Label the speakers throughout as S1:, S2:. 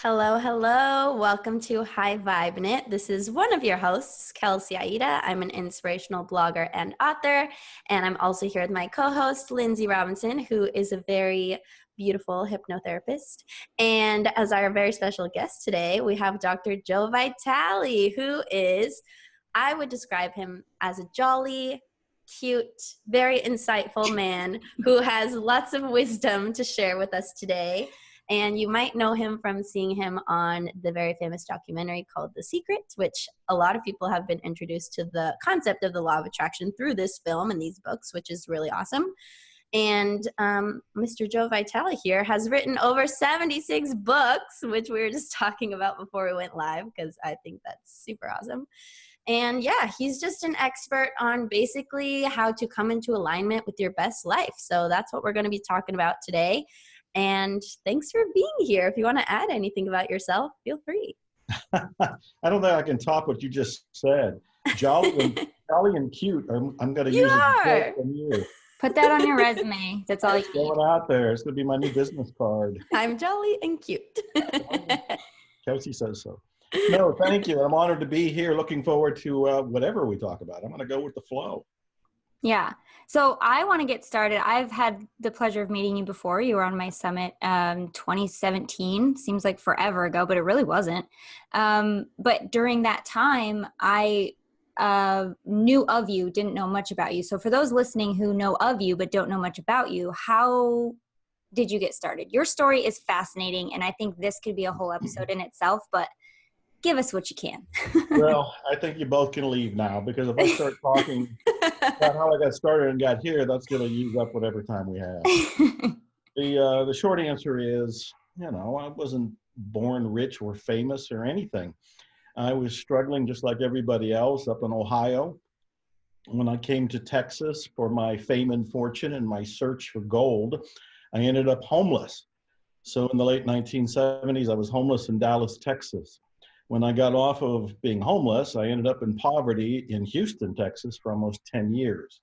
S1: Hello, hello. Welcome to Hi Vibin It. This is one of your hosts, Kelsey Aida. I'm an inspirational blogger and author, and I'm also here with my co-host, Lynnsey Robinson, who is a very beautiful hypnotherapist. And as our very special guest today, we have Dr. Joe Vitale, who is, I would describe him as a jolly, cute, very insightful man who has lots of wisdom to share with us today. And you might know him from seeing him on the very famous documentary called The Secret, which a lot of people have been introduced to the concept of the law of attraction through this film and these books, which is really awesome. And Mr. Joe Vitale here has written over 76 books, which we were just talking about before we went live, because I think that's super awesome. And yeah, he's just an expert on basically how to come into alignment with your best life. So that's what we're going to be talking about today. And thanks for being here. If you want to add anything about yourself, feel free.
S2: I don't think I can top what you just said. Jolly and cute. I'm going to use it from you.
S3: Put that on your resume. That's all you need.
S2: Going out there. It's going to be my new business card.
S1: I'm jolly and cute.
S2: Kelsey says so. No, thank you. I'm honored to be here. Looking forward to whatever we talk about. I'm going to go with the flow.
S3: Yeah. So I want to get started. I've had the pleasure of meeting you before. You were on my summit 2017. Seems like forever ago, but it really wasn't. But during that time, I knew of you, didn't know much about you. So for those listening who know of you but don't know much about you, how did you get started? Your story is fascinating, and I think this could be a whole episode in itself, but give us what you can.
S2: Well, I think you both can leave now, because if I start talking about how I got started and got here, that's going to use up whatever time we have. The short answer is, I wasn't born rich or famous or anything. I was struggling just like everybody else up in Ohio. When I came to Texas for my fame and fortune and my search for gold, I ended up homeless. So in the late 1970s, I was homeless in Dallas, Texas. When I got off of being homeless, I ended up in poverty in Houston, Texas for almost 10 years.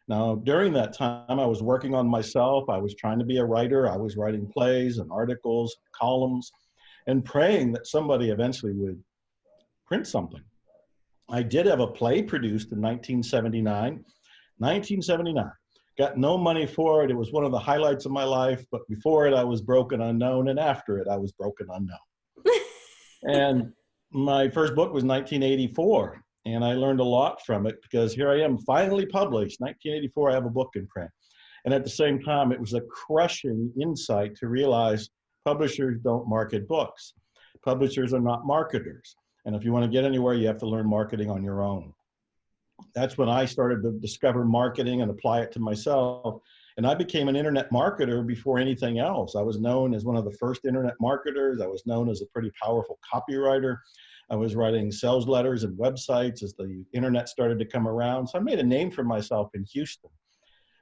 S2: Now, during that time, I was working on myself. I was trying to be a writer. I was writing plays and articles, columns, and praying that somebody eventually would print something. I did have a play produced in 1979. Got no money for it. It was one of the highlights of my life, but before it, I was broken unknown, and after it, I was broken unknown. And my first book was 1984, and I learned a lot from it, because here I am, finally published. 1984, I have a book in print. And at the same time, it was a crushing insight to realize publishers don't market books. Publishers are not marketers. And if you want to get anywhere, you have to learn marketing on your own. That's when I started to discover marketing and apply it to myself. And I became an internet marketer before anything else. I was known as one of the first internet marketers. I was known as a pretty powerful copywriter. I was writing sales letters and websites as the internet started to come around. So I made a name for myself in Houston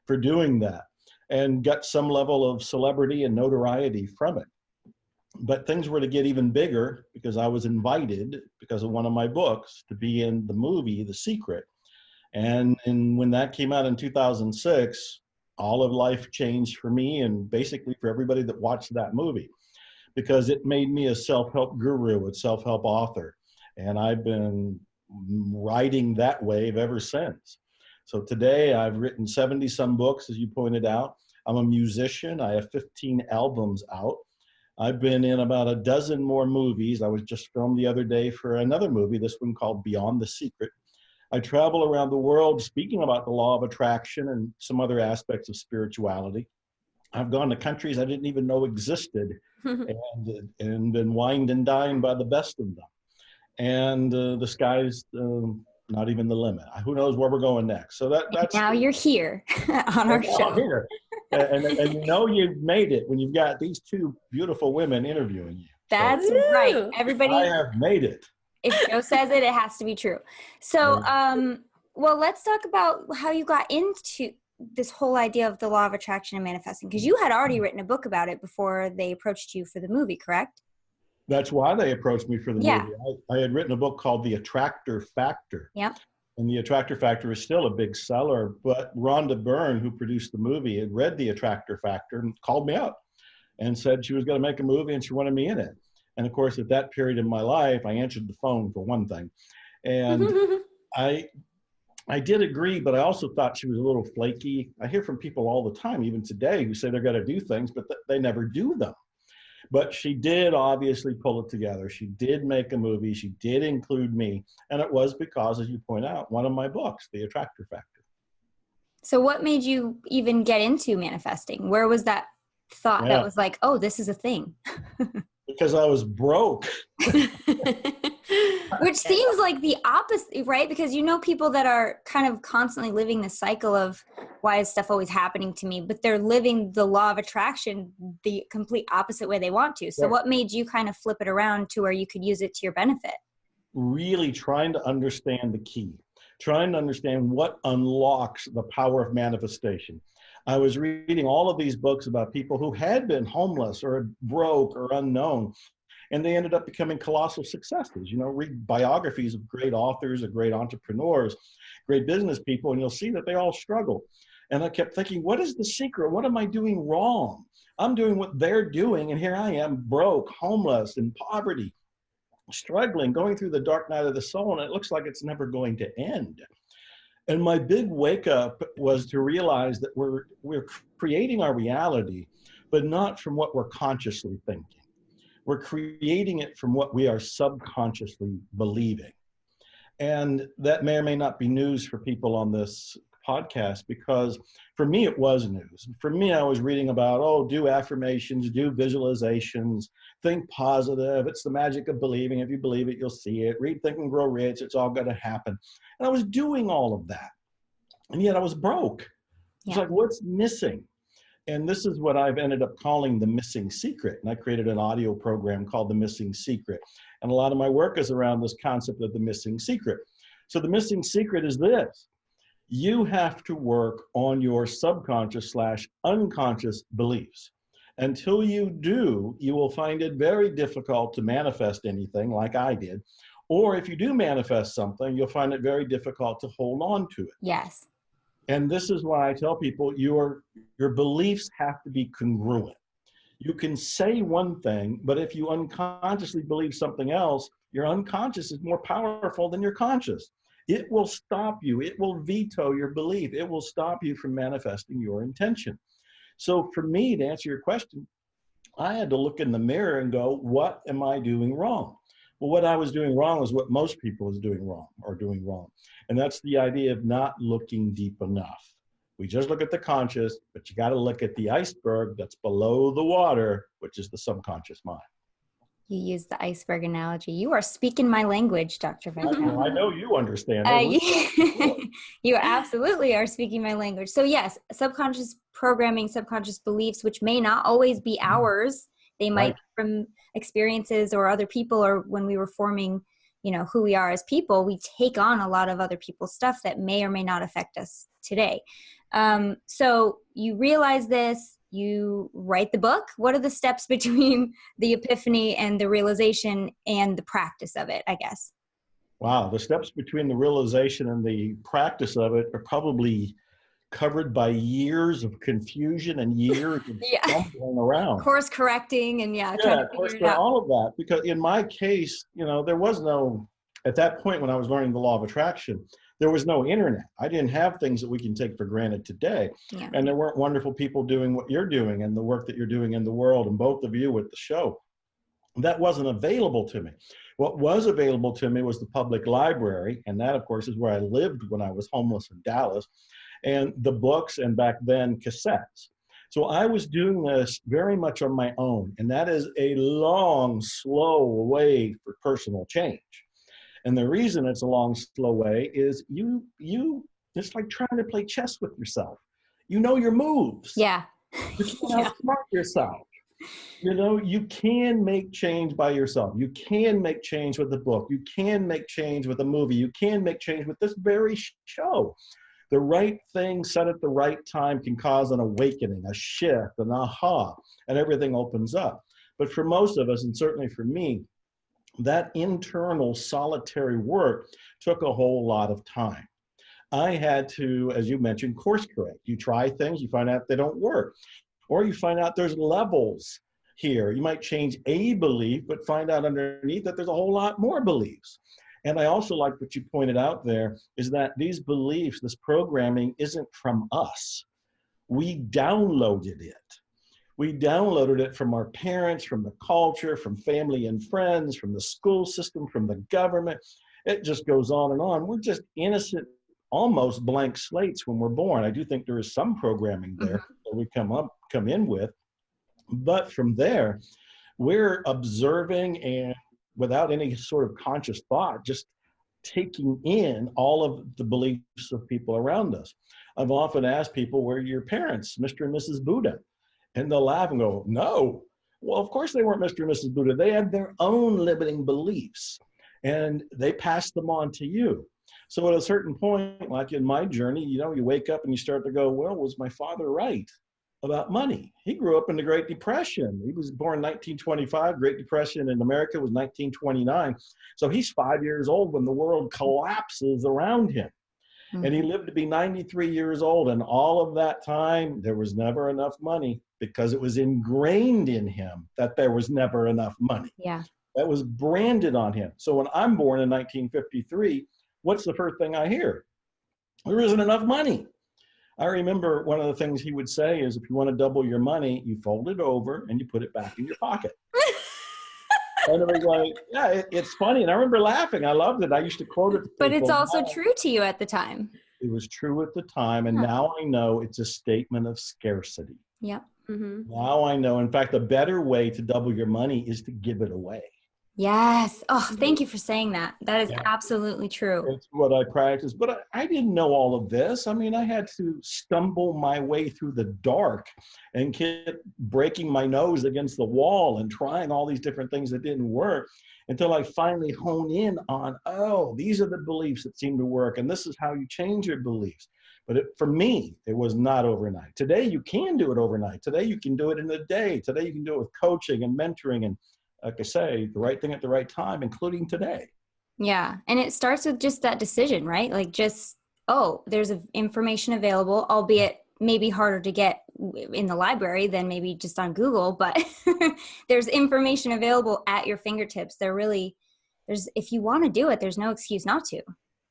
S2: for doing that, and got some level of celebrity and notoriety from it. But things were to get even bigger, because I was invited, because of one of my books, to be in the movie The Secret. And when that came out in 2006, all of life changed for me, and basically for everybody that watched that movie, because it made me a self-help guru, a self-help author. And I've been riding that wave ever since. So today I've written 70 some books, as you pointed out. I'm a musician. I have 15 albums out. I've been in about a dozen more movies. I was just filmed the other day for another movie, this one called Beyond the Secret. I travel around the world speaking about the law of attraction and some other aspects of spirituality. I've gone to countries I didn't even know existed, and been wined and dined by the best of them. And the sky's not even the limit. Who knows where we're going next? So that's
S3: now you're here on our show.
S2: Here. And you've made it when you've got these two beautiful women interviewing you.
S3: That's right. Everybody,
S2: I have made it.
S3: If Joe says it, it has to be true. So, well, let's talk about how you got into this whole idea of the law of attraction and manifesting, because you had already written a book about it before they approached you for the movie, correct?
S2: That's why they approached me for the movie. I had written a book called The Attractor Factor.
S3: Yep.
S2: And The Attractor Factor is still a big seller, but Rhonda Byrne, who produced the movie, had read The Attractor Factor and called me up and said she was going to make a movie and she wanted me in it. And of course, at that period in my life, I answered the phone for one thing. And I did agree, but I also thought she was a little flaky. I hear from people all the time, even today, who say they're going to do things, but they never do them. But she did obviously pull it together. She did make a movie. She did include me. And it was because, as you point out, one of my books, The Attractor Factor.
S3: So what made you even get into manifesting? Where was that thought that was like, oh, this is a thing?
S2: Because I was broke.
S3: Which seems like the opposite, right? Because you know people that are kind of constantly living the cycle of why is stuff always happening to me, but they're living the law of attraction the complete opposite way they want to. So what made you kind of flip it around to where you could use it to your benefit?
S2: Really trying to understand the key, trying to understand what unlocks the power of manifestation. I was reading all of these books about people who had been homeless or broke or unknown, and they ended up becoming colossal successes. You know, read biographies of great authors, of great entrepreneurs, great business people, and you'll see that they all struggle. And I kept thinking, what is the secret? What am I doing wrong? I'm doing what they're doing, and here I am broke, homeless, in poverty, struggling, going through the dark night of the soul, and it looks like it's never going to end. And my big wake up was to realize that we're creating our reality, but not from what we're consciously thinking. We're creating it from what we are subconsciously believing. And that may or may not be news for people on this podcast, because for me, it was news. For me, I was reading about, do affirmations, do visualizations, think positive. It's the magic of believing. If you believe it, you'll see it. Read, Think, and Grow Rich. It's all going to happen. And I was doing all of that. And yet I was broke. It's like, what's missing? And this is what I've ended up calling the missing secret. And I created an audio program called The Missing Secret. And a lot of my work is around this concept of the missing secret. So the missing secret is this. You have to work on your subconscious/unconscious beliefs. Until you do, you will find it very difficult to manifest anything like I did. Or if you do manifest something, you'll find it very difficult to hold on to it.
S3: Yes.
S2: And this is why I tell people your beliefs have to be congruent. You can say one thing, but if you unconsciously believe something else, your unconscious is more powerful than your conscious. It will stop you. It will veto your belief. It will stop you from manifesting your intention. So for me, to answer your question, I had to look in the mirror and go, what am I doing wrong? Well, what I was doing wrong is what most people are doing wrong. And that's the idea of not looking deep enough. We just look at the conscious, but you got to look at the iceberg that's below the water, which is the subconscious mind.
S3: You use the iceberg analogy. You are speaking my language, Dr. Vitale.
S2: I know you understand.
S3: You absolutely are speaking my language. So yes, subconscious programming, subconscious beliefs, which may not always be ours. They might be from experiences or other people, or when we were forming, who we are as people, we take on a lot of other people's stuff that may or may not affect us today. So you realize this, you write the book. What are the steps between the epiphany and the realization and the practice of it, I guess?
S2: Wow, the steps between the realization and the practice of it are probably covered by years of confusion and years of stumbling around.
S3: Course correcting and
S2: all of that. Because in my case, there was no, at that point when I was learning the law of attraction, there was no internet. I didn't have things that we can take for granted today. Yeah. And there weren't wonderful people doing what you're doing and the work that you're doing in the world, and both of you with the show. That wasn't available to me. What was available to me was the public library. And that, of course, is where I lived when I was homeless in Dallas. And the books, and back then cassettes. So I was doing this very much on my own. And that is a long, slow way for personal change. And the reason it's a long, slow way is you it's like trying to play chess with yourself. You know your moves.
S3: Yeah.
S2: You can't outsmart yourself. You can make change by yourself. You can make change with a book. You can make change with a movie. You can make change with this very show. The right thing said at the right time can cause an awakening, a shift, an aha, and everything opens up. But for most of us, and certainly for me, that internal solitary work took a whole lot of time. I had to, as you mentioned, course correct. You try things, you find out they don't work. Or you find out there's levels here. You might change a belief, but find out underneath that there's a whole lot more beliefs. And I also like what you pointed out there is that these beliefs, this programming isn't from us. We downloaded it. We downloaded it from our parents, from the culture, from family and friends, from the school system, from the government. It just goes on and on. We're just innocent, almost blank slates when we're born. I do think there is some programming there that we come in with. But from there, we're observing and without any sort of conscious thought, just taking in all of the beliefs of people around us. I've often asked people, were your parents Mr. and Mrs. Buddha? And they'll laugh and go, no. Well, of course they weren't Mr. and Mrs. Buddha. They had their own limiting beliefs and they passed them on to you. So at a certain point, like in my journey, you know, you wake up and you start to go, well, was my father right about money? He grew up in the Great Depression. He was born in 1925. Great Depression in America was 1929. So he's 5 years old when the world collapses around him. And he lived to be 93 years old. And all of that time, there was never enough money because it was ingrained in him that there was never enough money.
S3: Yeah.
S2: That was branded on him. So when I'm born in 1953, what's the first thing I hear? There isn't enough money. I remember one of the things he would say is, if you want to double your money, you fold it over and you put it back in your pocket. And it was like, yeah, it's funny. And I remember laughing. I loved it. I used to quote it to people.
S3: But it's also true to you at the time.
S2: It was true at the time. And now I know it's a statement of scarcity.
S3: Yep.
S2: Now I know. In fact, a better way to double your money is to give it away.
S3: Yes. Oh, thank you for saying that. That is absolutely true.
S2: It's what I practice. But I didn't know all of this. I mean, I had to stumble my way through the dark and keep breaking my nose against the wall and trying all these different things that didn't work until I finally hone in on, oh, these are the beliefs that seem to work. And this is how you change your beliefs. But for me, it was not overnight. Today, you can do it overnight. Today, you can do it in a day. Today, you can do it with coaching and mentoring and, like I say, the right thing at the right time, including today.
S3: Yeah. And it starts with just that decision, right? Like just, oh, there's information available, albeit maybe harder to get in the library than maybe just on Google, but there's information available at your fingertips. If you want to do it, there's no excuse not to,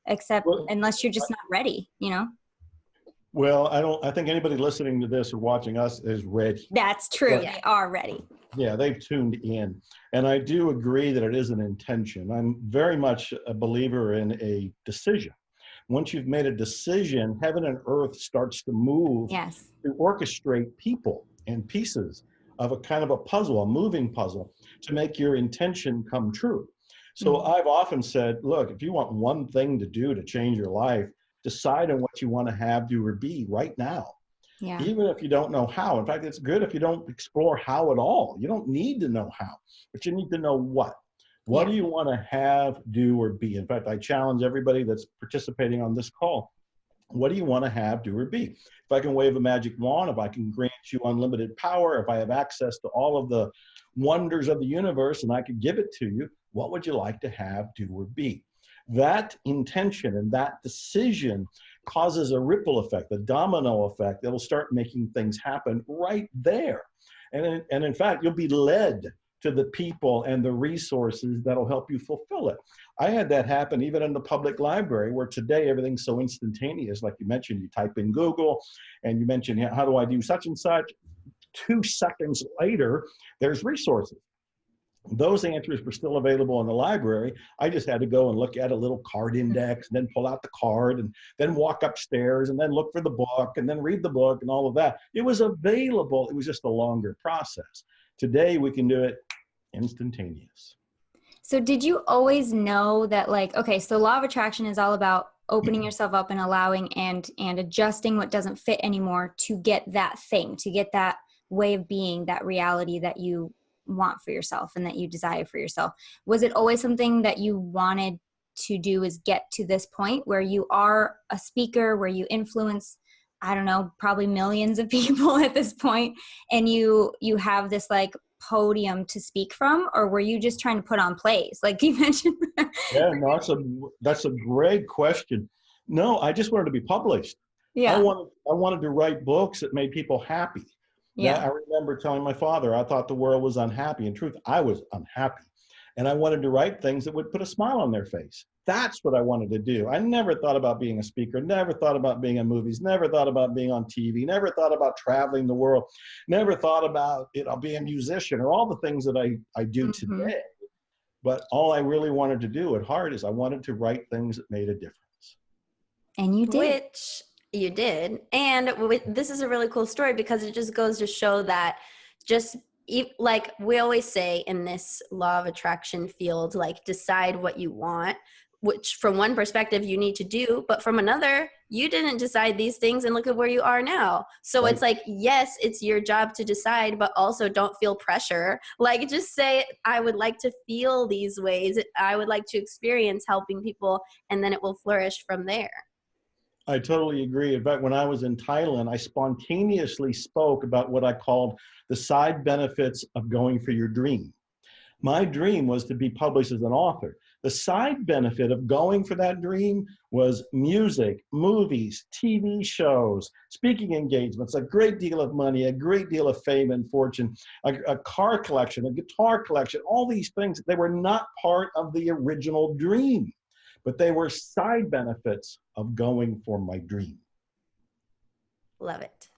S3: except unless you're just not ready, you know?
S2: Well, I think anybody listening to this or watching us is ready.
S3: That's true. They are ready.
S2: Yeah, they've tuned in. And I do agree that it is an intention. I'm very much a believer in a decision. Once you've made a decision, heaven and earth starts to move to orchestrate people and pieces of a kind of a puzzle, a moving puzzle, to make your intention come true. So I've often said, look, if you want one thing to do to change your life, decide on what you want to have, do, or be right now. Yeah. Even if you don't know how. In fact, it's good if you don't explore how at all. You don't need to know how, but you need to know what. What do you want to have, do, or be? In fact, I challenge everybody that's participating on this call. What do you want to have, do, or be? If I can wave a magic wand, if I can grant you unlimited power, if I have access to all of the wonders of the universe and I could give it to you, what would you like to have, do, or be? That intention and that decision causes a ripple effect, a domino effect that will start making things happen right there. And in fact, you'll be led to the people and the resources that'll help you fulfill it. I had that happen even in the public library, where today everything's so instantaneous. Like you mentioned, you type in Google and you mention, how do I do such and such? 2 seconds later, there's resources. Those answers were still available in the library. I just had to go and look at a little card index and then pull out the card and then walk upstairs and then look for the book and then read the book and all of that. It was available. It was just a longer process. Today, we can do it instantaneous.
S3: So did you always know that, like, okay, so law of attraction is all about opening yourself up and allowing and adjusting what doesn't fit anymore to get that thing, to get that way of being, that reality that you want for yourself and that you desire for yourself? Was it always something that you wanted to do, is get to this point where you are a speaker, where you influence, I don't know, probably millions of people at this point, and you have this like podium to speak from? Or were you just trying to put on plays like you mentioned?
S2: Yeah, no, that's a great question. No, I just wanted to be published.
S3: Yeah.
S2: I wanted to write books that made people happy. I remember telling my father, I thought the world was unhappy. In truth, I was unhappy. And I wanted to write things that would put a smile on their face. That's what I wanted to do. I never thought about being a speaker, never thought about being in movies, never thought about being on TV, never thought about traveling the world, never thought about, being a musician or all the things that I do today. But all I really wanted to do at heart is I wanted to write things that made a difference.
S3: And you did.
S1: Which you did. And this is a really cool story because it just goes to show that just like we always say in this law of attraction field, like decide what you want, which from one perspective you need to do, but from another, you didn't decide these things and look at where you are now. So It's like, yes, it's your job to decide, but also don't feel pressure. Like just say, I would like to feel these ways. I would like to experience helping people, and then it will flourish from there.
S2: I totally agree. In fact, when I was in Thailand, I spontaneously spoke about what I called the side benefits of going for your dream. My dream was to be published as an author. The side benefit of going for that dream was music, movies, TV shows, speaking engagements, a great deal of money, a great deal of fame and fortune, a car collection, a guitar collection, all these things. They were not part of the original dream, but they were side benefits of going for my dream.
S1: Love it.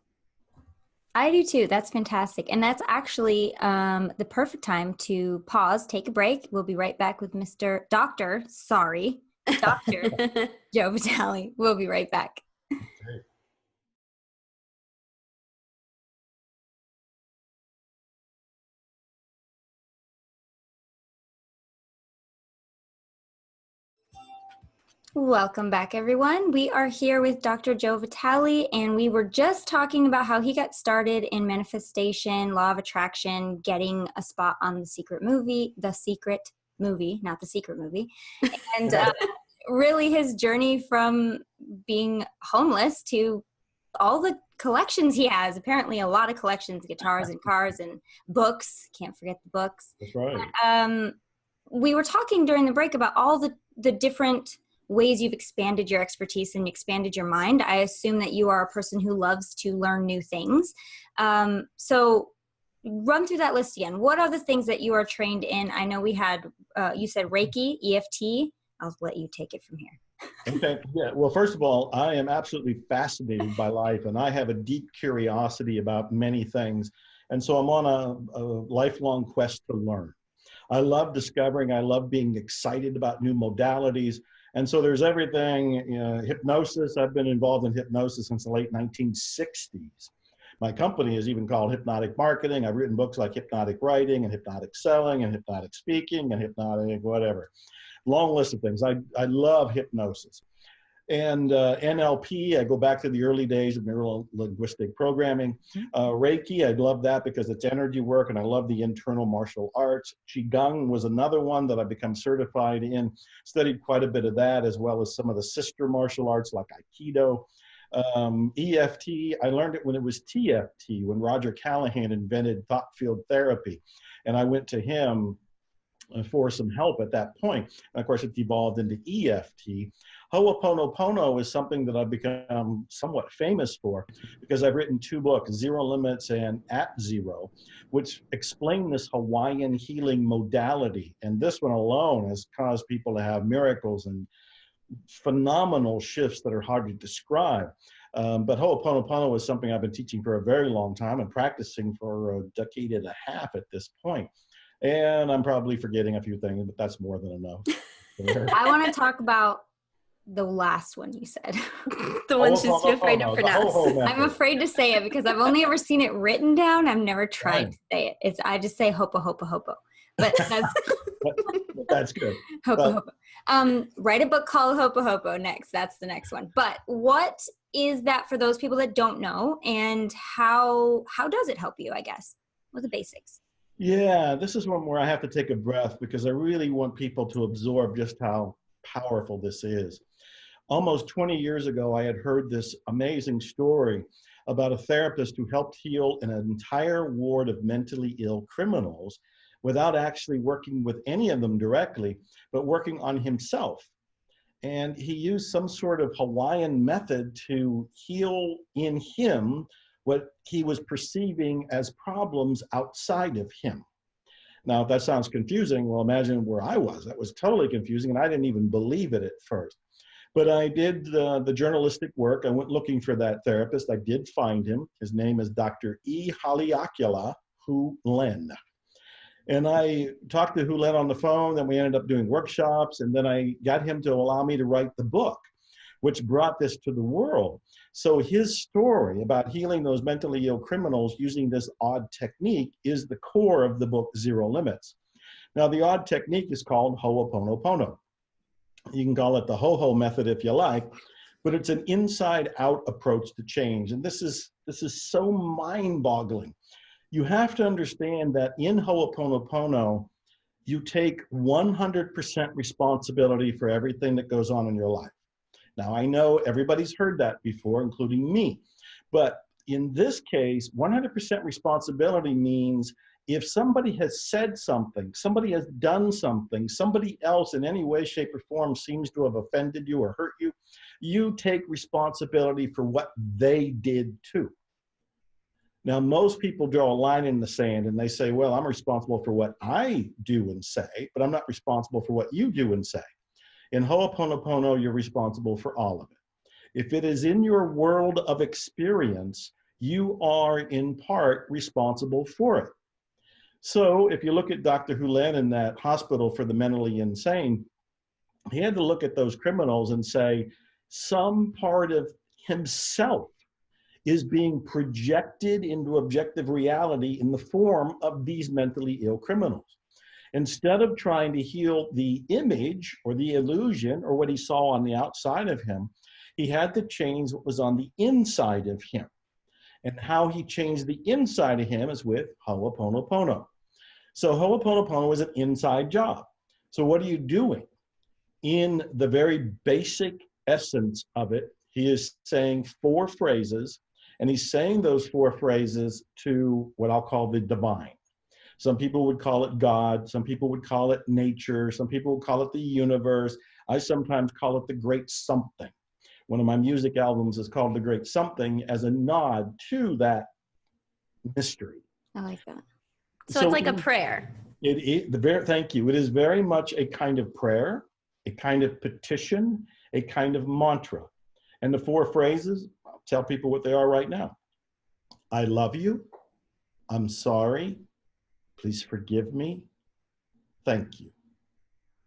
S3: I do too. That's fantastic. And that's actually the perfect time to pause, take a break. We'll be right back with Dr. Joe Vitale. We'll be right back.
S2: Okay.
S3: Welcome back, everyone. We are here with Dr. Joe Vitale, and we were just talking about how he got started in manifestation, law of attraction, getting a spot on The Secret Movie, not The Secret Movie, and really his journey from being homeless to all the collections he has. Apparently a lot of collections, guitars and cars and books. Can't forget the books.
S2: That's right.
S3: We were talking during the break about all the different ways you've expanded your expertise and expanded your mind. I assume that you are a person who loves to learn new things. So run through that list again. What are the things that you are trained in? I know we had, you said Reiki, EFT. I'll let you take it from here.
S2: Okay. Yeah. Well, first of all, I am absolutely fascinated by life, and I have a deep curiosity about many things. And so I'm on a lifelong quest to learn. I love discovering. I love being excited about new modalities. And so there's everything, hypnosis. I've been involved in hypnosis since the late 1960s. My company is even called Hypnotic Marketing. I've written books like Hypnotic Writing and Hypnotic Selling and Hypnotic Speaking and Hypnotic whatever. Long list of things. I love hypnosis. And NLP, I go back to the early days of neuro-linguistic programming. Reiki, I love that because it's energy work, and I love the internal martial arts. Qigong was another one that I've become certified in. Studied quite a bit of that, as well as some of the sister martial arts like Aikido. EFT, I learned it when it was TFT, when Roger Callahan invented thought field therapy. And I went to him for some help at that point. And of course, it's evolved into EFT. HOHOHO is something that I've become somewhat famous for because I've written 2 books, Zero Limits and At Zero, which explain this Hawaiian healing modality. And this one alone has caused people to have miracles and phenomenal shifts that are hard to describe. But Ho'oponopono is something I've been teaching for a very long time and practicing for a decade and a half at this point. And I'm probably forgetting a few things, but that's more than enough.
S3: I want to talk about the last one you said.
S1: The one she's too afraid to pronounce.
S3: I'm afraid to say it because I've only ever seen it written down. I've never tried to say it. I just say hopo, hopo, hopo. But
S2: that's good.
S3: Hopo, hopo. Write a book called Hopo Hopo next. That's the next one. But what is that for those people that don't know, and how does it help you, I guess? What are the basics?
S2: Yeah, this is one where I have to take a breath because I really want people to absorb just how powerful this is. Almost 20 years ago, I had heard this amazing story about a therapist who helped heal an entire ward of mentally ill criminals without actually working with any of them directly, but working on himself. And he used some sort of Hawaiian method to heal in him what he was perceiving as problems outside of him. Now, if that sounds confusing, well, imagine where I was. That was totally confusing, and I didn't even believe it at first. But I did the journalistic work. I went looking for that therapist. I did find him. His name is Dr. E. Haleakala Hulen. And I talked to Hulen on the phone, then we ended up doing workshops, and then I got him to allow me to write the book, which brought this to the world. So his story about healing those mentally ill criminals using this odd technique is the core of the book, Zero Limits. Now, the odd technique is called HOHOHO. You can call it the HOHO method if you like, but it's an inside-out approach to change. And this is so mind-boggling. You have to understand that in Ho'oponopono, you take 100% responsibility for everything that goes on in your life. Now, I know everybody's heard that before, including me. But in this case, 100% responsibility means if somebody has said something, somebody has done something, somebody else in any way, shape, or form seems to have offended you or hurt you, you take responsibility for what they did too. Now, most people draw a line in the sand and they say, well, I'm responsible for what I do and say, but I'm not responsible for what you do and say. In Ho'oponopono, you're responsible for all of it. If it is in your world of experience, you are in part responsible for it. So if you look at Dr. Hulen in that hospital for the mentally insane, he had to look at those criminals and say, some part of himself is being projected into objective reality in the form of these mentally ill criminals. Instead of trying to heal the image or the illusion or what he saw on the outside of him, he had to change what was on the inside of him. And how he changed the inside of him is with Ho'oponopono. So Ho'oponopono is an inside job. So what are you doing? In the very basic essence of it, he is saying 4 phrases, and he's saying those 4 phrases to what I'll call the divine. Some people would call it God. Some people would call it nature. Some people would call it the universe. I sometimes call it the great something. One of my music albums is called The Great Something as a nod to that mystery.
S3: I like that.
S1: So it's like a prayer.
S2: Thank you. It is very much a kind of prayer, a kind of petition, a kind of mantra. And the 4 phrases, I'll tell people what they are right now. I love you. I'm sorry. Please forgive me. Thank you.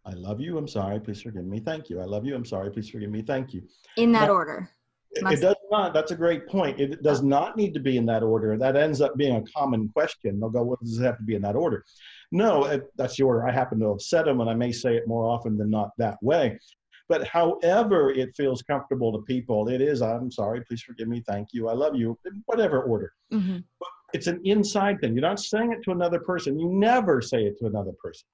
S2: I love you. I'm sorry. Please forgive me. Thank you. I love you. I'm sorry. Please forgive me. Thank you.
S3: In that order.
S2: It does not. That's a great point. It does not need to be in that order. That ends up being a common question. They'll go, what does it have to be in that order? No, that's the order I happen to have said them, and I may say it more often than not that way. But however it feels comfortable to people, it is, I'm sorry, please forgive me, thank you, I love you, in whatever order. Mm-hmm. But it's an inside thing. You're not saying it to another person. You never say it to another person.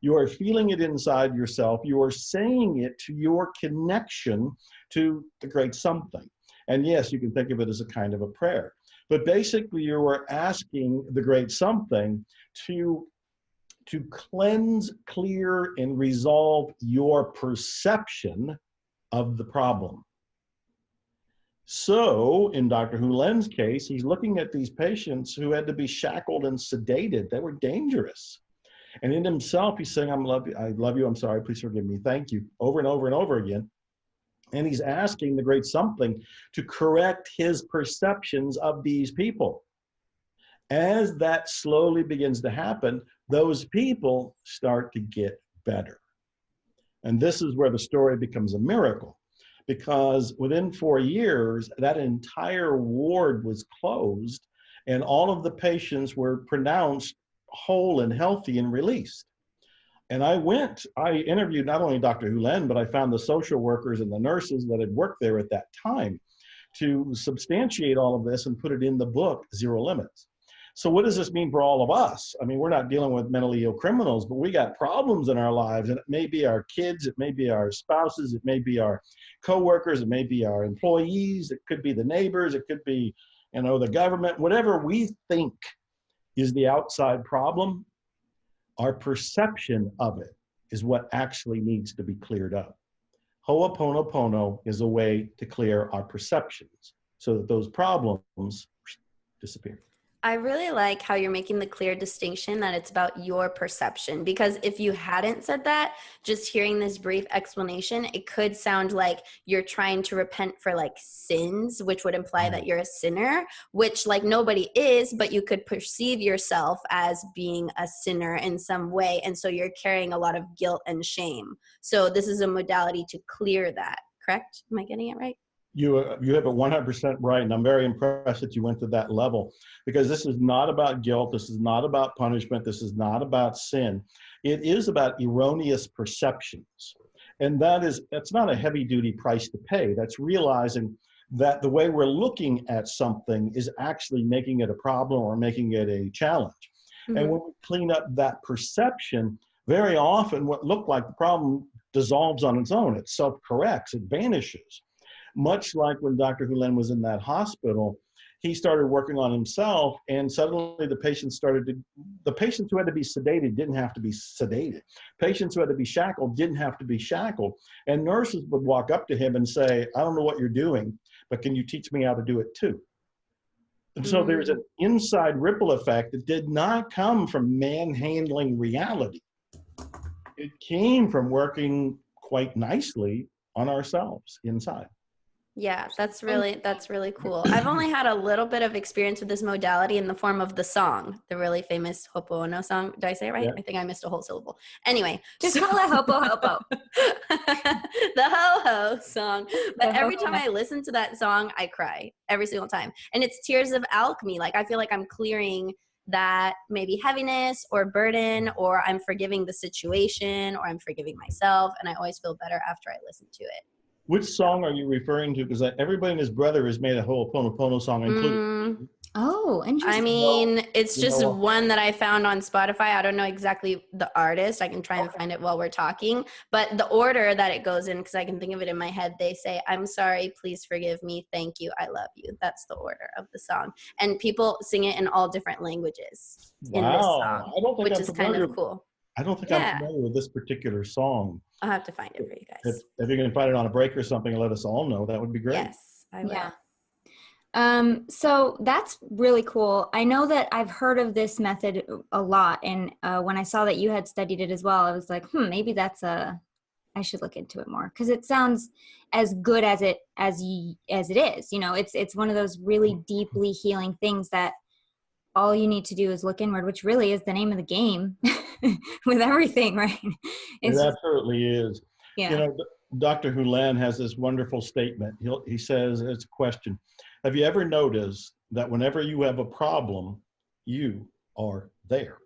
S2: You are feeling it inside yourself. You are saying it to your connection to the great something. And yes, you can think of it as a kind of a prayer. But basically, you are asking the great something to cleanse, clear, and resolve your perception of the problem. So in Dr. Hulen's case, he's looking at these patients who had to be shackled and sedated. They were dangerous. And in himself, he's saying, I love you, I'm sorry, please forgive me, thank you, over and over and over again. And he's asking the great something to correct his perceptions of these people. As that slowly begins to happen, those people start to get better. And this is where the story becomes a miracle, because within 4 years, that entire ward was closed and all of the patients were pronounced whole and healthy and released. And I interviewed not only Dr. Hulen, but I found the social workers and the nurses that had worked there at that time to substantiate all of this and put it in the book, Zero Limits. So what does this mean for all of us? I mean, we're not dealing with mentally ill criminals, but we got problems in our lives, and it may be our kids, it may be our spouses, it may be our coworkers, it may be our employees, it could be the neighbors, it could be, the government, whatever we think is the outside problem. Our perception of it is what actually needs to be cleared up. Ho'oponopono is a way to clear our perceptions so that those problems disappear.
S1: I really like how you're making the clear distinction that it's about your perception, because if you hadn't said that, just hearing this brief explanation, it could sound like you're trying to repent for like sins, which would imply that you're a sinner, which like nobody is, but you could perceive yourself as being a sinner in some way. And so you're carrying a lot of guilt and shame. So this is a modality to clear that, correct? Am I getting it right?
S2: You have it 100% right, and I'm very impressed that you went to that level, because this is not about guilt, this is not about punishment, this is not about sin. It is about erroneous perceptions, and that's not a heavy-duty price to pay. That's realizing that the way we're looking at something is actually making it a problem or making it a challenge. Mm-hmm. And when we clean up that perception, very often what looked like the problem dissolves on its own. It self-corrects, it vanishes. Much like when Dr. Hulen was in that hospital, he started working on himself, and suddenly the patients who had to be sedated didn't have to be sedated. Patients who had to be shackled didn't have to be shackled. And nurses would walk up to him and say, I don't know what you're doing, but can you teach me how to do it too? And so there's an inside ripple effect that did not come from manhandling reality. It came from working quite nicely on ourselves inside.
S1: Yeah, that's really cool. I've only had a little bit of experience with this modality in the form of the song, the really famous HOHOHO song. Did I say it right? Yeah. I think I missed a whole syllable. Anyway.
S3: Just call it HOHOHO.
S1: The HOHO song. But every time I listen to that song, I cry every single time. And it's tears of alchemy. Like I feel like I'm clearing that maybe heaviness or burden, or I'm forgiving the situation, or I'm forgiving myself. And I always feel better after I listen to it.
S2: Which song are you referring to? Because everybody and his brother has made a whole Ho'oponopono song, including.
S3: Oh, interesting.
S1: I mean, it's just one that I found on Spotify. I don't know exactly the artist. I can try and find it while we're talking. But the order that it goes in, because I can think of it in my head, they say, I'm sorry, please forgive me, thank you, I love you. That's the order of the song. And people sing it in all different languages in this song, which is kind of cool.
S2: I don't think I'm familiar with this particular song.
S1: I'll have to find it for you guys.
S2: If you can find it on a break or something and let us all know, that would be great.
S1: Yes, I will.
S3: Yeah. So that's really cool. I know that I've heard of this method a lot. And when I saw that you had studied it as well, I was like, maybe I should look into it more, because it sounds as good as it is. You know, it's one of those really deeply healing things that all you need to do is look inward, which really is the name of the game with everything, right?
S2: It absolutely is.
S3: Yeah.
S2: You know, Dr. Hulen has this wonderful statement. He says, it's a question. Have you ever noticed that whenever you have a problem, you are there?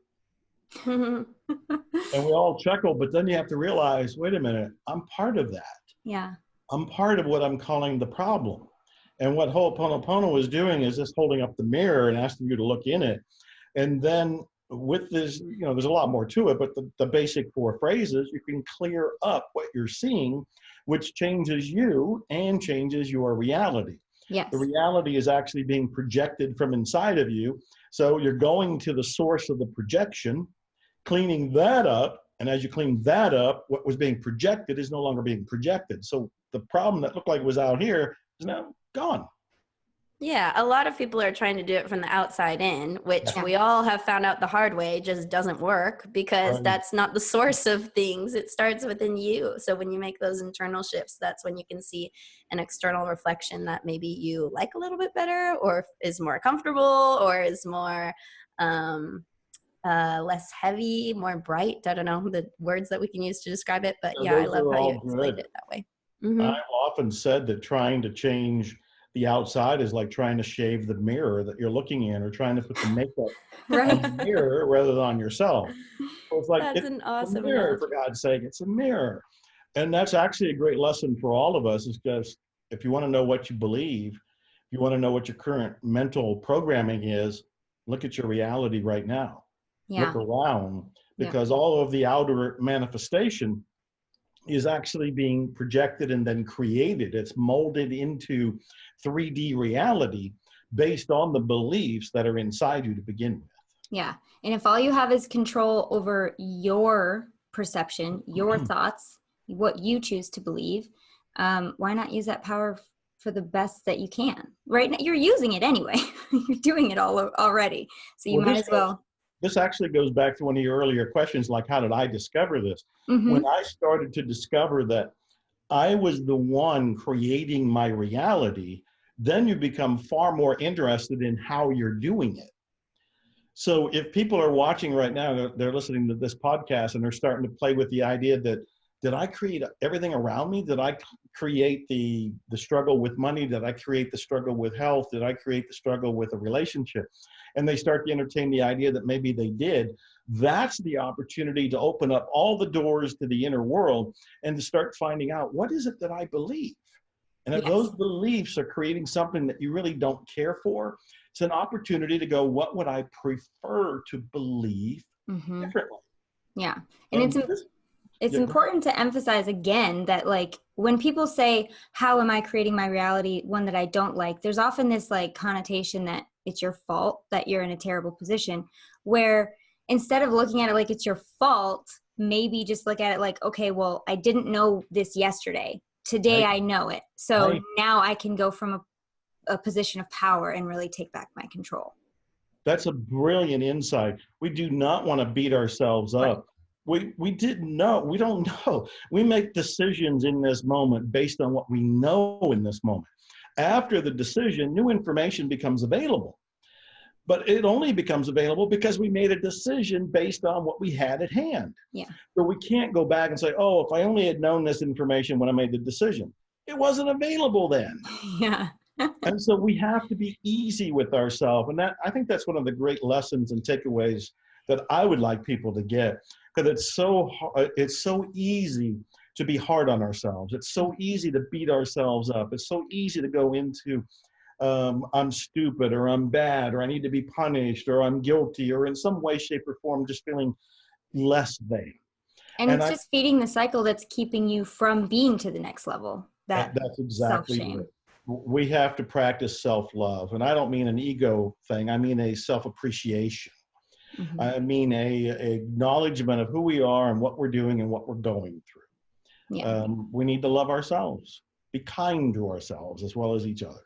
S2: And we all chuckle, but then you have to realize, wait a minute, I'm part of that.
S3: Yeah.
S2: I'm part of what I'm calling the problem. And what Ho'oponopono is doing is just holding up the mirror and asking you to look in it. And then with this, you know, there's a lot more to it, but the basic 4 phrases, you can clear up what you're seeing, which changes you and changes your reality.
S3: Yes.
S2: The reality is actually being projected from inside of you. So you're going to the source of the projection, cleaning that up. And as you clean that up, what was being projected is no longer being projected. So the problem that looked like it was out here is now gone.
S1: Yeah, a lot of people are trying to do it from the outside in, which we all have found out the hard way just doesn't work, because that's not the source of things. It starts within you. So when you make those internal shifts, that's when you can see an external reflection that maybe you like a little bit better, or is more comfortable, or is more less heavy, more bright. I don't know the words that we can use to describe it, but I love how you explained it that way. Mm-hmm.
S2: I've often said that trying to change the outside is like trying to shave the mirror that you're looking in, or trying to put the makeup on the mirror rather than on yourself. So it's like,
S1: that's an awesome
S2: mirror,
S1: analogy.
S2: for God's sake, it's a mirror. And that's actually a great lesson for all of us, is just, if you want to know what you believe, if you want to know what your current mental programming is, look at your reality right now. Look around, because all of the outer manifestation is actually being projected and then created. It's molded into 3D reality based on the beliefs that are inside you to begin with.
S3: Yeah. And if all you have is control over your perception, your thoughts, what you choose to believe, why not use that power for the best that you can. Right now, you're using it anyway. You're doing it all already. So you might as well.
S2: This actually goes back to one of your earlier questions, like how did I discover this?
S3: Mm-hmm.
S2: When I started to discover that I was the one creating my reality, then you become far more interested in how you're doing it. So if people are watching right now, they're listening to this podcast and they're starting to play with the idea that, did I create everything around me? Did I create the struggle with money? Did I create the struggle with health? Did I create the struggle with a relationship? And they start to entertain the idea that maybe they did. That's the opportunity to open up all the doors to the inner world and to start finding out, what is it that I believe? And if those beliefs are creating something that you really don't care for, it's an opportunity to go, what would I prefer to believe differently?
S3: Yeah. And it's important to emphasize again that, like, when people say, how am I creating my reality, one that I don't like, there's often this like connotation that it's your fault, that you're in a terrible position, where instead of looking at it like it's your fault, maybe just look at it like, okay, well, I didn't know this yesterday. Today I know it. So now I can go from a position of power and really take back my control.
S2: That's a brilliant insight. We do not want to beat ourselves up. We didn't know. We don't know. We make decisions in this moment based on what we know in this moment. After the decision, new information becomes available. But it only becomes available because we made a decision based on what we had at hand.
S3: Yeah.
S2: So we can't go back and say, oh, if I only had known this information when I made the decision. It wasn't available then.
S3: Yeah.
S2: And so we have to be easy with ourselves. And that, I think that's one of the great lessons and takeaways that I would like people to get, because it's so easy to be hard on ourselves. It's so easy to beat ourselves up. It's so easy to go into, I'm stupid, or I'm bad, or I need to be punished, or I'm guilty, or in some way, shape, or form, just feeling less than.
S3: And it's just feeding the cycle that's keeping you from being to the next level. That's exactly
S2: self-shame. Right. We have to practice self-love. And I don't mean an ego thing. I mean a self-appreciation. Mm-hmm. I mean a acknowledgement of who we are and what we're doing and what we're going through. Yeah. We need to love ourselves, be kind to ourselves as well as each other.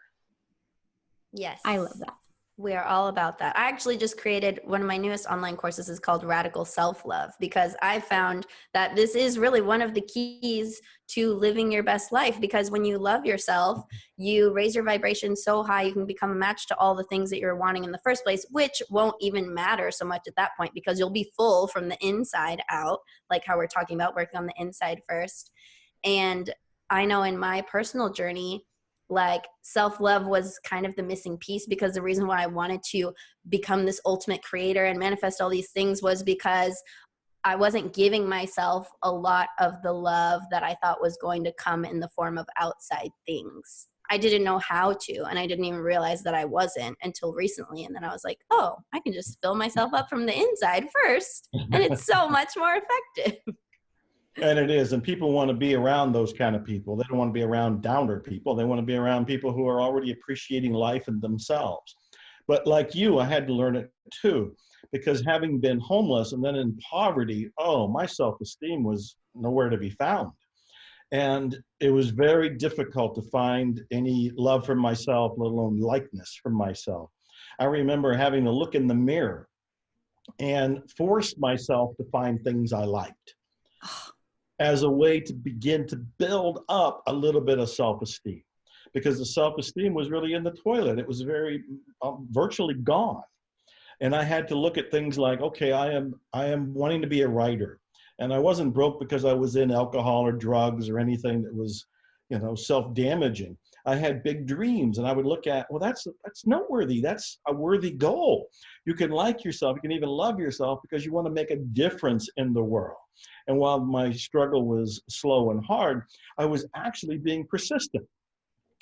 S1: Yes.
S3: I love that.
S1: We are all about that. I actually just created one of my newest online courses is called Radical Self-Love, because I found that this is really one of the keys to living your best life, because when you love yourself, you raise your vibration so high, you can become a match to all the things that you're wanting in the first place, which won't even matter so much at that point, because you'll be full from the inside out, like how we're talking about working on the inside first. And I know in my personal journey, like self-love was kind of the missing piece, because the reason why I wanted to become this ultimate creator and manifest all these things was because I wasn't giving myself a lot of the love that I thought was going to come in the form of outside things. I didn't know how to, and I didn't even realize that I wasn't until recently. And then I was like, oh, I can just fill myself up from the inside first, and it's so much more effective.
S2: And it is. And people want to be around those kind of people. They don't want to be around downer people. They want to be around people who are already appreciating life and themselves. But like you, I had to learn it too, because having been homeless and then in poverty, my self-esteem was nowhere to be found. And it was very difficult to find any love for myself, let alone likeness for myself. I remember having to look in the mirror and force myself to find things I liked, as a way to begin to build up a little bit of self-esteem, because the self-esteem was really in the toilet. It was very virtually gone. And I had to look at things like, okay, I am wanting to be a writer. And I wasn't broke because I was in alcohol or drugs or anything that was, self-damaging. I had big dreams, and I would look at, well, that's noteworthy. That's a worthy goal. You can like yourself. You can even love yourself because you want to make a difference in the world. And while my struggle was slow and hard, I was actually being persistent.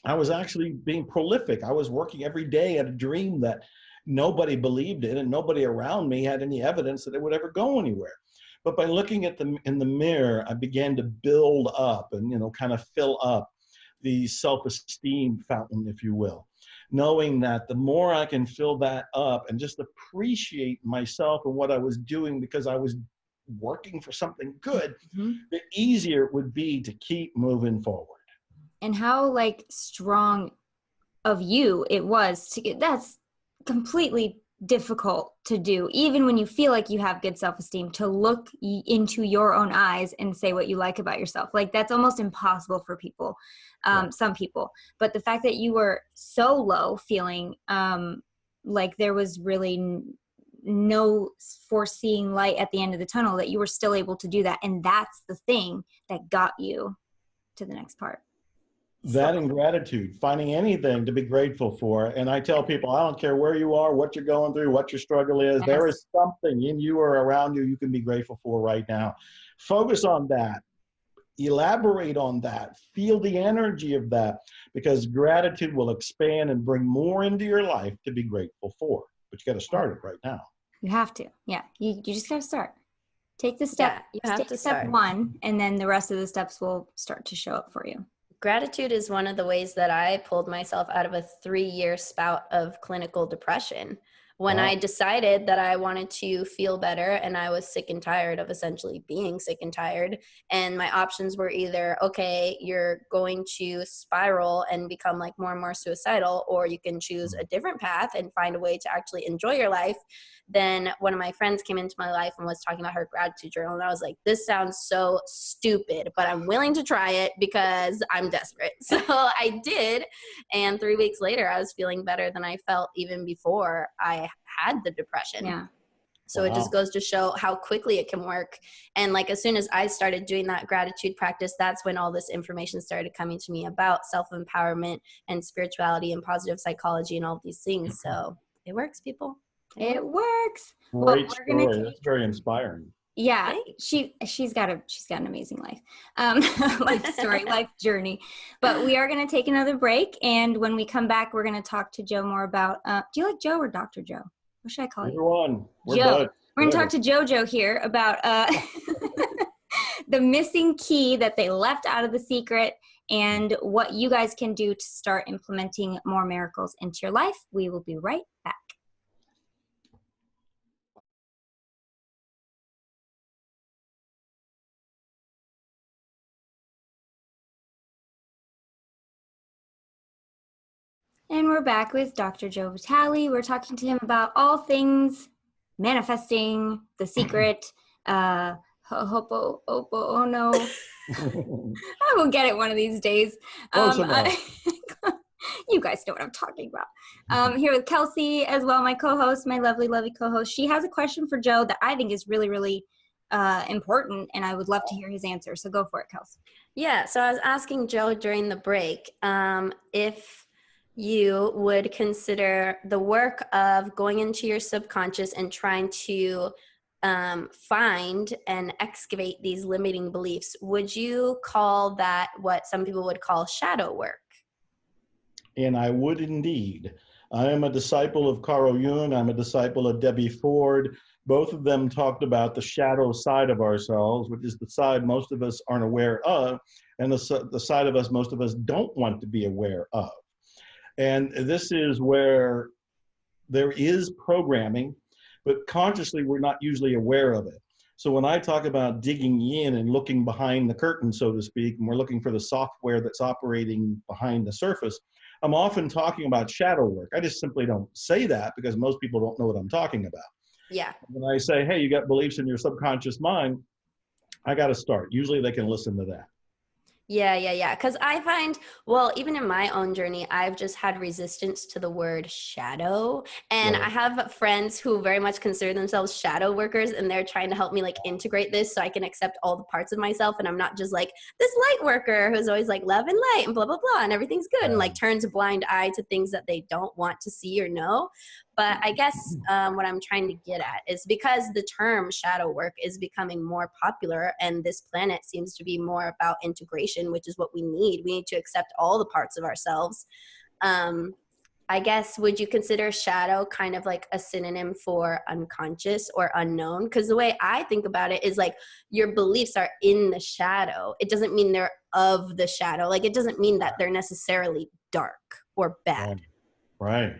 S2: I was actually being prolific. I was working every day at a dream that nobody believed in, and nobody around me had any evidence that it would ever go anywhere. But by looking at them in the mirror, I began to build up and, kind of fill up the self-esteem fountain, if you will, knowing that the more I can fill that up and just appreciate myself and what I was doing because I was working for something good, the easier it would be to keep moving forward.
S3: and how like strong of you it was to get. That's completely difficult to do, even when you feel like you have good self-esteem, to look into your own eyes and say what you like about yourself. Like that's almost impossible for people, some people. But the fact that you were so low, feeling like there was really no foreseeing light at the end of the tunnel, that you were still able to do that, and that's the thing that got you to the next part.
S2: That and gratitude, finding anything to be grateful for. And I tell people, I don't care where you are, what you're going through, what your struggle is,
S3: Yes.
S2: there is something in you or around you can be grateful for right now. Focus on that. Elaborate on that. Feel the energy of that, because gratitude will expand and bring more into your life to be grateful for. But you got to start it right now.
S3: You have to. Yeah. You just got to start. Take the step.
S1: Yeah, you have
S3: take
S1: to
S3: step
S1: start.
S3: one, and then the rest of the steps will start to show up for you.
S1: Gratitude is one of the ways that I pulled myself out of a 3-year spout of clinical depression. When I decided that I wanted to feel better, and I was sick and tired of essentially being sick and tired, and my options were either, okay, you're going to spiral and become like more and more suicidal, or you can choose a different path and find a way to actually enjoy your life. Then one of my friends came into my life and was talking about her gratitude journal, and I was like, this sounds so stupid, but I'm willing to try it because I'm desperate. So I did, and 3 weeks later I was feeling better than I felt even before I had the depression.
S3: Yeah.
S1: So it just goes to show how quickly it can work. And like, as soon as I started doing that gratitude practice, that's when all this information started coming to me about self-empowerment and spirituality and positive psychology and all these things. So it works, people.
S3: It works.
S2: Great story. That's very inspiring.
S3: Yeah, she's got an amazing life, life story, life journey. But we are going to take another break, and when we come back, we're going to talk to Joe more about. Do you like Joe or Dr. Joe? What should I call you?
S2: Everyone,
S3: Joe. We're going to talk to JoJo here about the missing key that they left out of The Secret, and what you guys can do to start implementing more miracles into your life. We will be right back. And we're back with Dr. Joe Vitale. We're talking to him about all things manifesting, The Secret, HOHOHO. I will get it one of these days. You guys know what I'm talking about. Here with Kelsey as well, my co-host, my lovely, lovely co-host. She has a question for Joe that I think is really, really important, and I would love to hear his answer. So go for it, Kelsey.
S1: Yeah, so I was asking Joe during the break if you would consider the work of going into your subconscious and trying to find and excavate these limiting beliefs. Would you call that what some people would call shadow work?
S2: And I would indeed. I am a disciple of Carl Jung. I'm a disciple of Debbie Ford. Both of them talked about the shadow side of ourselves, which is the side most of us aren't aware of, and the side of us most of us don't want to be aware of. And this is where there is programming, but consciously we're not usually aware of it. So when I talk about digging in and looking behind the curtain, so to speak, and we're looking for the software that's operating behind the surface, I'm often talking about shadow work. I just simply don't say that because most people don't know what I'm talking about.
S1: Yeah.
S2: When I say, hey, you got beliefs in your subconscious mind, I got to start. Usually they can listen to that.
S1: Yeah. Because I find, well, even in my own journey, I've just had resistance to the word shadow. And I have friends who very much consider themselves shadow workers, and they're trying to help me like integrate this so I can accept all the parts of myself. And I'm not just like this light worker who's always like love and light and blah, blah, blah, and everything's good, and like turns a blind eye to things that they don't want to see or know. But I guess what I'm trying to get at is because the term shadow work is becoming more popular, and this planet seems to be more about integration, which is what we need. We need to accept all the parts of ourselves. I guess, would you consider shadow kind of like a synonym for unconscious or unknown? Because the way I think about it is like your beliefs are in the shadow. It doesn't mean they're of the shadow. Like it doesn't mean that they're necessarily dark or bad.
S2: Right.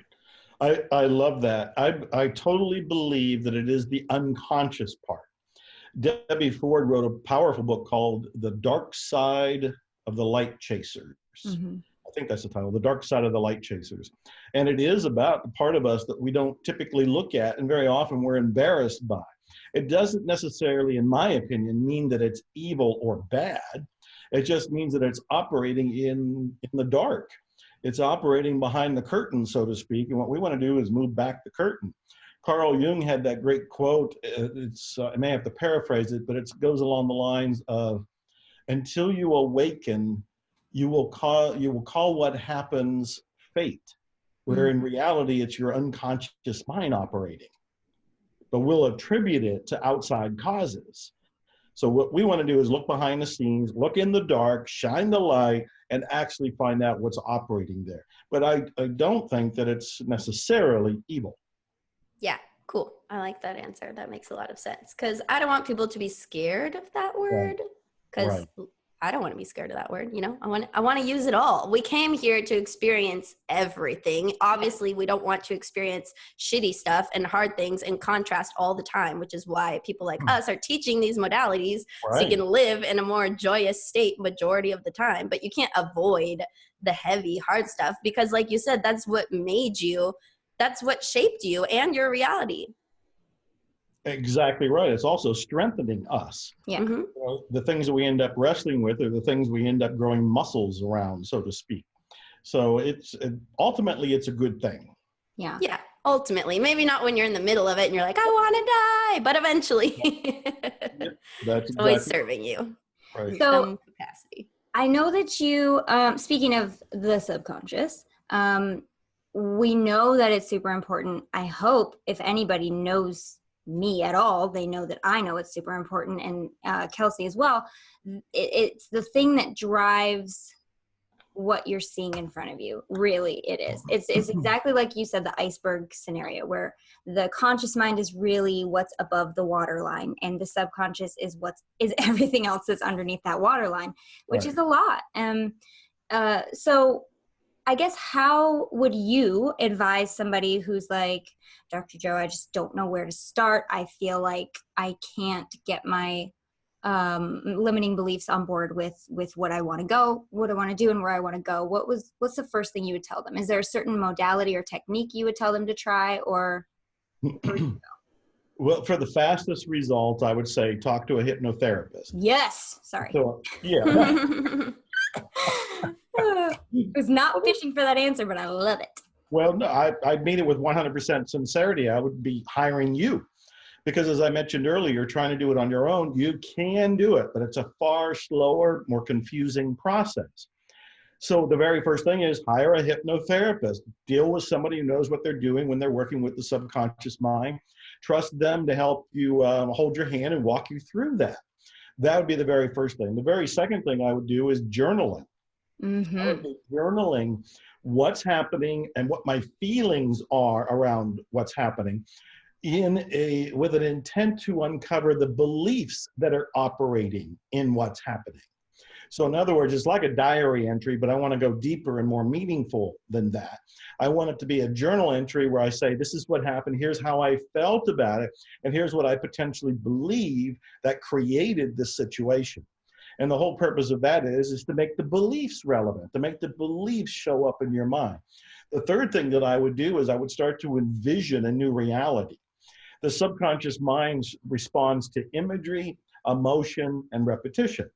S2: I love that. I totally believe that it is the unconscious part. Debbie Ford wrote a powerful book called The Dark Side of the Light Chasers.
S3: Mm-hmm.
S2: I think that's the title, The Dark Side of the Light Chasers. And it is about the part of us that we don't typically look at, and very often we're embarrassed by. It doesn't necessarily, in my opinion, mean that it's evil or bad. It just means that it's operating in the dark. It's operating behind the curtain, so to speak. And what we want to do is move back the curtain. Carl Jung had that great quote. I may have to paraphrase it, but it goes along the lines of, until you awaken, you will call what happens fate, where in reality it's your unconscious mind operating. But we'll attribute it to outside causes. So what we want to do is look behind the scenes, look in the dark, shine the light, and actually find out what's operating there. But I don't think that it's necessarily evil.
S1: Yeah, cool. I like that answer. That makes a lot of sense. Because I don't want people to be scared of that word. Because I don't want to be scared of that word. You know, I want to use it all. We came here to experience everything. Obviously, we don't want to experience shitty stuff and hard things and contrast all the time, which is why people like us are teaching these modalities so you can live in a more joyous state majority of the time. But you can't avoid the heavy, hard stuff because, like you said, that's what made you. That's what shaped you and your reality.
S2: Exactly right. It's also strengthening us.
S3: Yeah.
S1: Mm-hmm.
S2: You know, the things that we end up wrestling with are the things we end up growing muscles around, so to speak. So ultimately it's a good thing.
S3: Yeah.
S1: Yeah. Ultimately, maybe not when you're in the middle of it and you're like, I want to die, but eventually
S2: That's
S1: it's always
S2: exactly
S1: serving you
S2: right.
S1: in
S3: So
S1: some capacity.
S3: I know that you, speaking of the subconscious, we know that it's super important. I hope if anybody knows me at all, they know that I know it's super important, and Kelsey as well. It's the thing that drives what you're seeing in front of you. Really, it is. It's exactly like you said, the iceberg scenario, where the conscious mind is really what's above the waterline, and the subconscious is everything else that's underneath that waterline, which is a lot. So I guess, how would you advise somebody who's like, Dr. Joe, I just don't know where to start. I feel like I can't get my limiting beliefs on board with what I want to do and where I want to go. What's the first thing you would tell them? Is there a certain modality or technique you would tell them to try, or where would you go?
S2: Well, for the fastest results, I would say talk to a hypnotherapist.
S3: Yes. Sorry.
S2: So, yeah.
S3: I was not fishing for that answer, but I love it.
S2: Well, no, I'd mean it with 100% sincerity. I would be hiring you. Because as I mentioned earlier, trying to do it on your own, you can do it, but it's a far slower, more confusing process. So the very first thing is hire a hypnotherapist. Deal with somebody who knows what they're doing when they're working with the subconscious mind. Trust them to help you hold your hand and walk you through that. That would be the very first thing. The very second thing I would do is journaling.
S3: Mm-hmm.
S2: I would be journaling what's happening and what my feelings are around what's happening with an intent to uncover the beliefs that are operating in what's happening. So in other words, it's like a diary entry, but I want to go deeper and more meaningful than that. I want it to be a journal entry where I say, this is what happened, here's how I felt about it, and here's what I potentially believe that created this situation. And the whole purpose of that is to make the beliefs relevant, to make the beliefs show up in your mind. The third thing that I would do is I would start to envision a new reality. The subconscious mind responds to imagery, emotion, and repetition.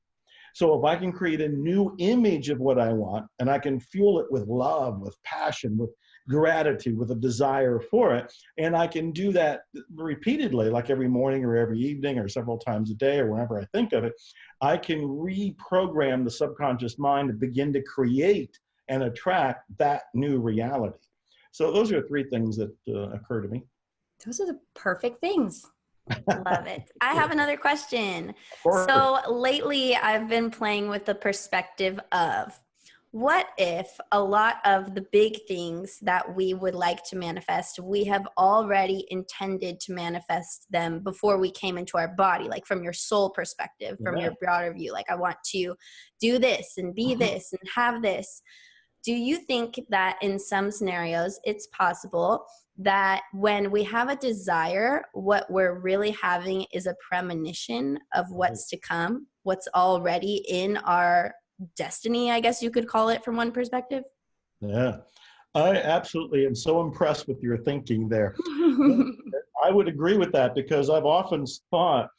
S2: So if I can create a new image of what I want, and I can fuel it with love, with passion, with gratitude, with a desire for it, and I can do that repeatedly, like every morning or every evening or several times a day or whenever I think of it, I can reprogram the subconscious mind to begin to create and attract that new reality. So those are three things that occur to me.
S3: Those are the perfect things.
S1: Love it. I have another question. So lately I've been playing with the perspective of, what if a lot of the big things that we would like to manifest, we have already intended to manifest them before we came into our body, like from your soul perspective, from your broader view, like I want to do this and be this and have this. Do you think that in some scenarios it's possible that when we have a desire, what we're really having is a premonition of what's to come, what's already in our destiny, I guess you could call it from one perspective.
S2: Yeah, I absolutely am so impressed with your thinking there. I would agree with that because I've often thought,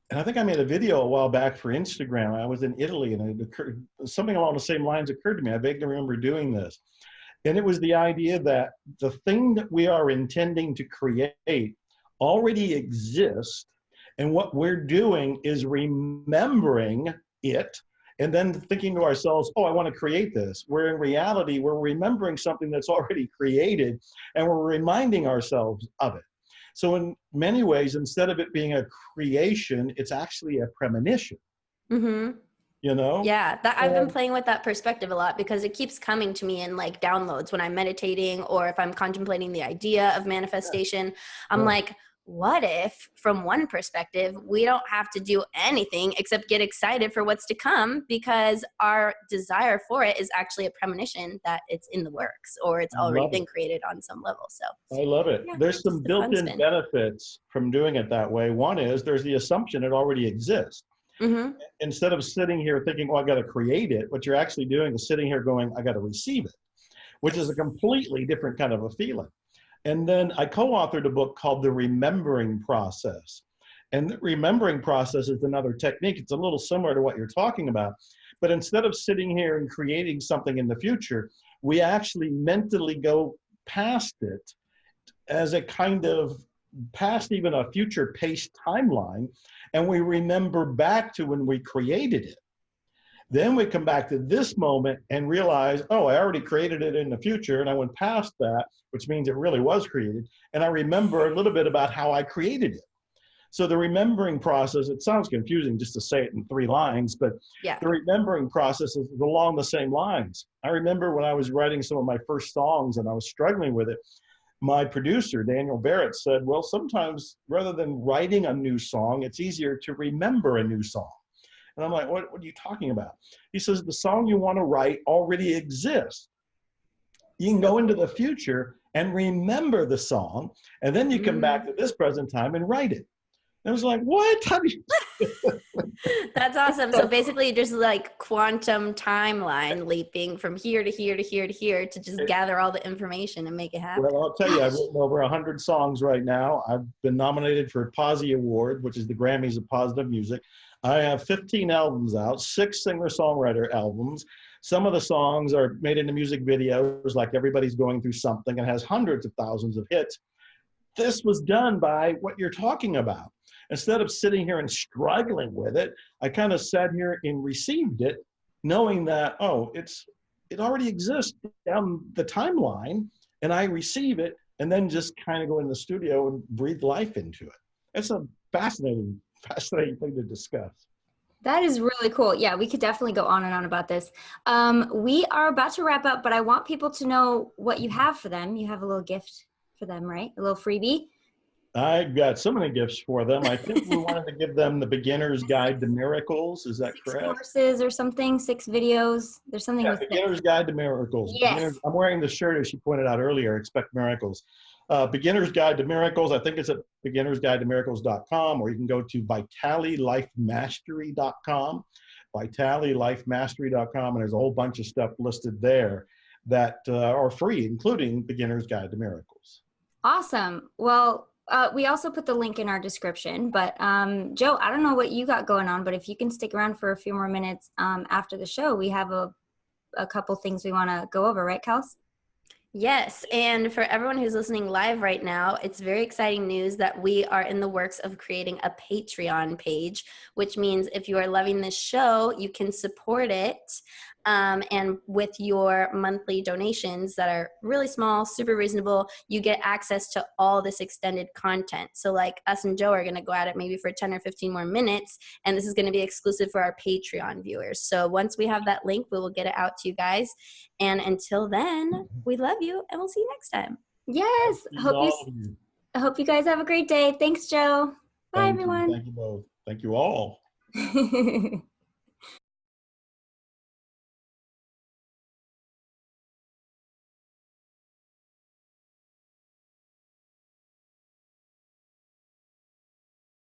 S2: and I think I made a video a while back for Instagram. I was in Italy and it occurred, something along the same lines occurred to me. I vaguely remember doing this. And it was the idea that the thing that we are intending to create already exists. And what we're doing is remembering it and then thinking to ourselves, oh, I want to create this. Where in reality, we're remembering something that's already created and we're reminding ourselves of it. So in many ways, instead of it being a creation, it's actually a premonition.
S1: Mm-hmm.
S2: You know?
S1: Yeah, that I've been playing with that perspective a lot because it keeps coming to me in like downloads when I'm meditating or if I'm contemplating the idea of manifestation. I'm like, what if from one perspective, we don't have to do anything except get excited for what's to come because our desire for it is actually a premonition that it's in the works or it's already been created on some level. So
S2: I love it.
S1: Yeah,
S2: there's some built-in benefits from doing it that way. One is there's the assumption it already exists. Mm-hmm. Instead of sitting here thinking, oh, I got to create it, what you're actually doing is sitting here going, I got to receive it, which is a completely different kind of a feeling. And then I co-authored a book called The Remembering Process. And the remembering process is another technique. It's a little similar to what you're talking about. But instead of sitting here and creating something in the future, we actually mentally go past it as a kind of past even a future paced timeline. And we remember back to when we created it. Then we come back to this moment and realize, oh, I already created it in the future and I went past that, which means it really was created. And I remember a little bit about how I created it. So the remembering process, it sounds confusing just to say it in 3 lines, but the remembering process is along the same lines. I remember when I was writing some of my first songs and I was struggling with it, my producer, Daniel Barrett, said, well, sometimes rather than writing a new song, it's easier to remember a new song. And I'm like, what are you talking about? He says, the song you want to write already exists. You can go into the future and remember the song, and then you come back to this present time and write it. And I was like, what? How do you...
S1: That's awesome. So basically just like quantum timeline leaping from here to here to here to here to just gather all the information and make it happen.
S2: Well, I'll tell you, I've written over 100 songs right now. I've been nominated for a Posse Award, which is the Grammys of Positive Music. I have 15 albums out, 6 singer-songwriter albums. Some of the songs are made into music videos, like Everybody's Going Through Something, and has hundreds of thousands of hits. This was done by what you're talking about. Instead of sitting here and struggling with it, I kind of sat here and received it, knowing that, oh, it already exists down the timeline, and I receive it, and then just kind of go in the studio and breathe life into it. It's a fascinating thing to discuss.
S3: That is really cool. Yeah, we could definitely go on and on about this. We are about to wrap up, but I want people to know what you have for them. You have a little gift for them, right? A little freebie?
S2: I've got so many gifts for them. I think we wanted to give them the Beginner's Guide to Miracles. Is that correct?
S3: 6 courses or something, 6 videos. There's something with
S2: Beginner's Guide to Miracles.
S3: Yes.
S2: I'm wearing the shirt, as she pointed out earlier, Expect Miracles. Beginner's Guide to Miracles. I think it's at beginnersguidetommiracles.com, or you can go to vitalilifemastery.com, vitalilifemastery.com, and there's a whole bunch of stuff listed there that are free, including Beginner's Guide to Miracles.
S3: Awesome. Well, we also put the link in our description, but Joe, I don't know what you got going on, but if you can stick around for a few more minutes after the show, we have a couple things we want to go over, right, Kels?
S1: Yes, and for everyone who's listening live right now, it's very exciting news that we are in the works of creating a Patreon page, which means if you are loving this show, you can support it. And with your monthly donations that are really small, super reasonable, you get access to all this extended content. So like us and Joe are going to go at it maybe for 10 or 15 more minutes, and this is going to be exclusive for our Patreon viewers. So once we have that link, we will get it out to you guys. And until then, we love you, and we'll see you next time.
S3: Yes. I hope you guys have a great day. Thanks, Joe. Bye, everyone.
S2: Thank you both. Thank you all.